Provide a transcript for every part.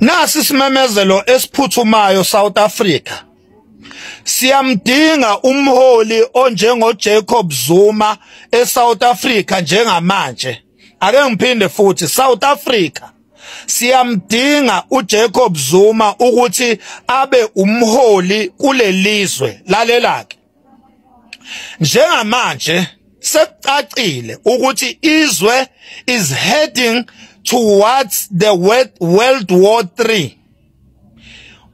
Nasi isimemezelo esiphuthumayo South Africa. Siyamdinga umholi onjengo Jacob Zuma eSouth Africa njengamanje. Ake ngiphinde futhi South Africa. Siyamdinga uJacob Zuma ukuthi abe umholi kulelizwe lalelake. Njengamanje sekucacile ukuthi izwe is heading towards the World War III.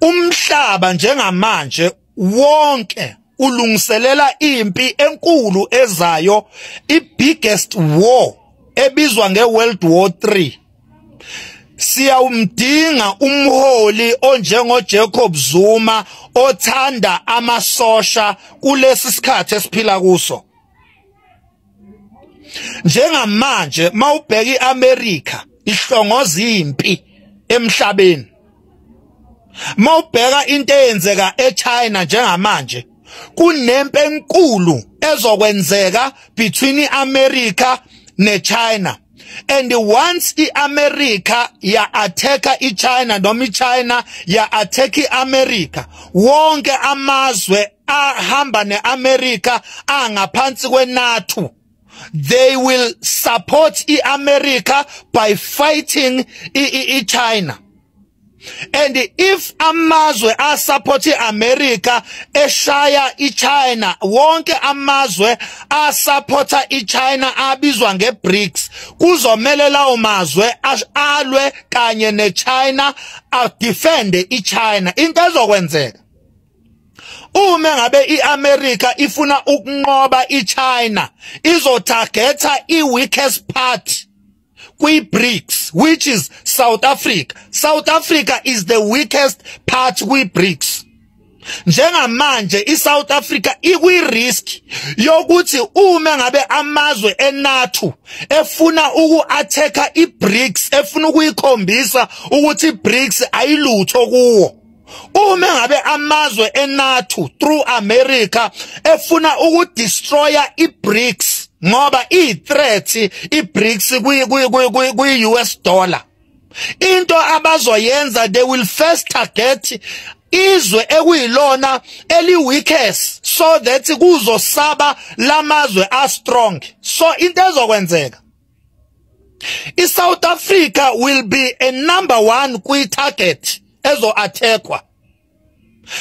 Umhlaba njengamanje wonke ulungiselela impi enkulu ezayo, i-biggest war ebizwa nge-World War III. Siyawumdinga umholi onjengo Jacob Zuma othanda amasosha kulesi sikhathi esiphila kuso. Njengamanje mawubheka iAmerica ihlongoza impi emhlabeni. Mawubheka into eyenzeka eChina njengamanje kunempi enkulu ezokwenzeka between iAmerica neChina. And once iAmerica ya attacka iChina noma iChina ya attacka iAmerica, wonke amazwe ahamba neAmerica angaphansi kweNATO, they will support iAmerica by fighting iChina. And if amazwe support iAmerica eshaya iChina, wonke amazwe supporta iChina abizwa ngeBRICS, kuzomela lawo mazwe alwe kanye neChina defend iChina. Into ezokwenzeka uma ngabe iAmerica ifuna ukunqoba iChina, izotargeta iweakest part kwi-BRICS, which is South Africa. South Africa is the weakest part kwi-BRICS. Njengamanje iSouth Africa ikwi-risk yokuthi uma ngabe amazwe eNATO efuna uku-attacka iBRICS, efuna ukuyikhombisa ukuthi iBRICS ayilutho kuwo. Uma ngabe amazwe eNATO through America efuna ukudestroya iBRICS, ngoba i-threat iBRICS kwi-US dollar, into abazoyenza, they will first target izwe ekuyilona eli-weakest so that kuzosaba lamazwe a-strong. So into ezokwenzeka, iSouth Africa will be a #1 kwi-target ezo-attackwa.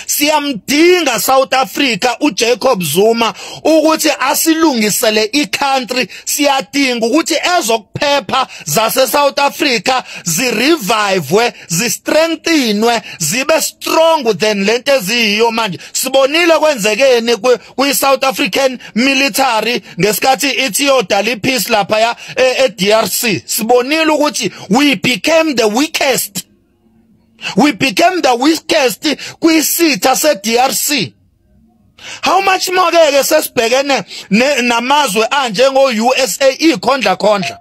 Siyamdinga South Africa uJacob Zuma ukuthi asilungisele iCountry. Siyadinga ukuthi ezokuphepha zase South Africa zirevive, zistrengthenwe, zibe strong than lento eziyiyo manje. Sibonile kwenzekeni kwi-South African military ngesikhathi ithi yodala ipeace lapha ya eDRC. Sibonile ukuthi we became the weakest. We became the weakest kwisitha se-DRC. How much more ke sesibhekene namazwe anjengo USA ikhondla khondla?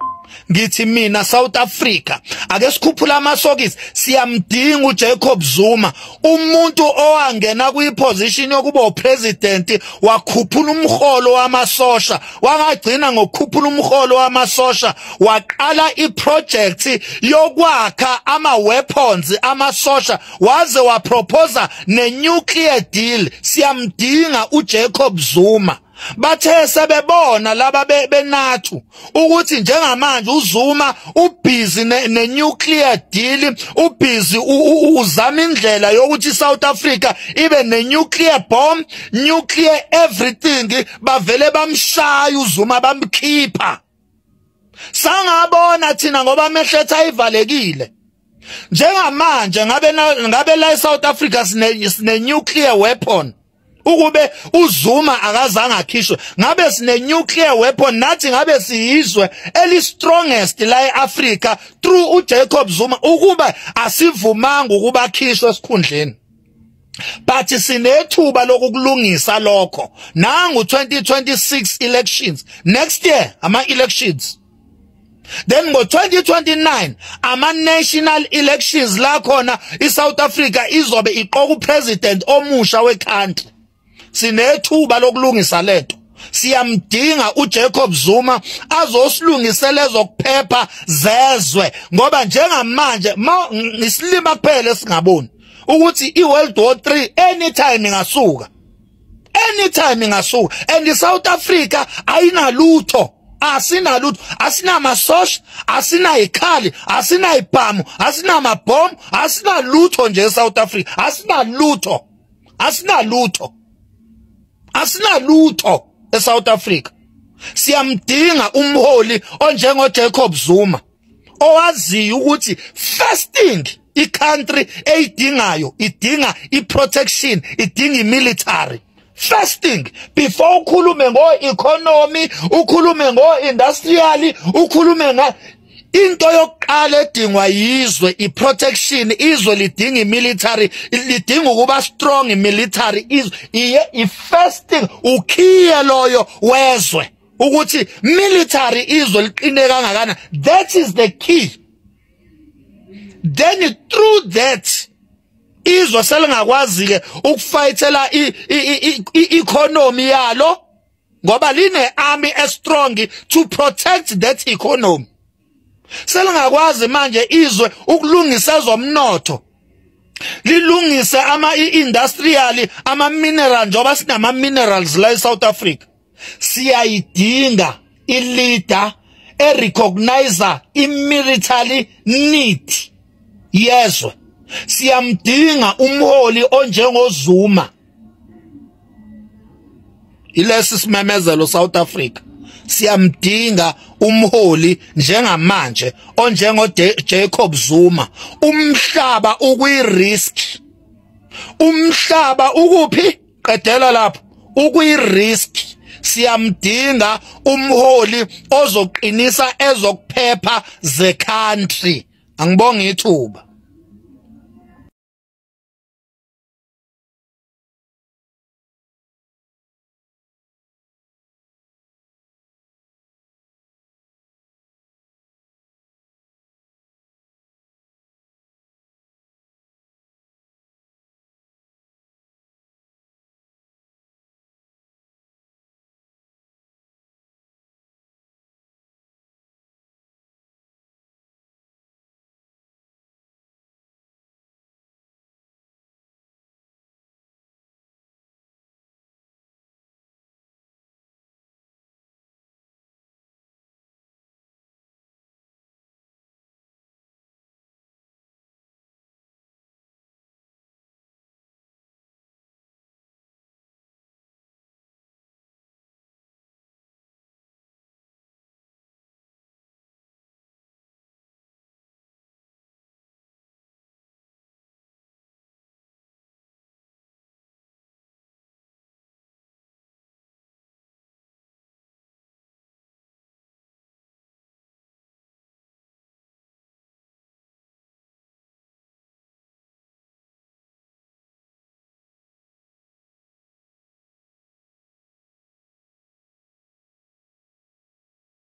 Ngithi mina South Africa ake sikhuphula amasokisi, siyamdinga uJacob Zuma, umuntu owangena kwiposition yokuba upresident, wakhuphula umholo wamasosha, wangagcina ngokukhuphula umholo wamasosha, waqala iproject yokwakha ama-weapons amasosha, waze waproposa ne-nuclear deal. Siyamdinga uJacob Zuma. Bathe sebebona laba beNATO ukuthi njengamanje uZuma ubhizi ne-nuclear deal, ubhizi uzama indlela yokuthi South Africa ibe ne-nuclear bomb, nuclear everything, bavele bamshaya uZuma bamkhipha. Sangabona thina ngoba amehletha ayivalekile. Njengamanje ngabe la eSouth Africa sine-nuclear weapon. Ukube uZuma akazange akhishwe, ngabe sine-nuclear weapon, nathi ngabe siyizwe eli-strongest la eAfrica through uJacob Zuma, ukuba asivumanga ukuba akhishwe esikhundleni. But sinethuba lokulungisa lokho. Nangu 2026 elections. Next year ama-elections. Then ngo-2029 ama-national elections la khona iSouth Africa izobe iqoka upresident omusha weCountry. Sinethuba lokulungisa lento. Siyamdinga uJacob Zuma azosilungisela ezokuphepha zezwe ngoba njengamanje ngisilima kuphela singaboni ukuthi iWorld War 3 anytime ingasuka. Anytime ingasuka. And South Africa ayinalutho. Asina masosha, asina ikhali, asina ibhamu, asina mabomb, asina lutho nje South Africa. Asina lutho eSouth Africa. Siyamdinga umholi onjengo Jacob Zuma owaziyo ukuthi first thing i-country eyidingayo idinga i-protection, idinga i-military. First thing, before ukhulume ngo-economy, ukhulume ngo-industrial, ukhulume into yokuqala edingwa yizwe i-protection, izwe lidinga i-military, lidinga ukuba strong i-military, i-first thing, ukhiye loyo wezwe, ukuthi military izwe liqine kangakana. That is the key. Then through that, izwe selingakwazi-ke ukufayithela i-economy yalo ngoba line army strong to protect that economy. Selingakwazi manje izwe ukulungisa ezomnotho, lilungise i-industrial, ama-mineral njengoba sinama-minerals la eSouth Africa. Siyayidinga i-leader e-recognizer i-military need yezwe. Siyamdinga umholi onjengozuma. Ilesi simemezelo South Africa. Siyamdinga umholi njengamanje onjengo Jacob Zuma. Umhlaba ukwi-risk. Umhlaba ukuphi? Qedela lapho. Ukwi-risk. Siyamdinga umholi ozoqinisa ezokuphepha ze country. Angibonga ithuba.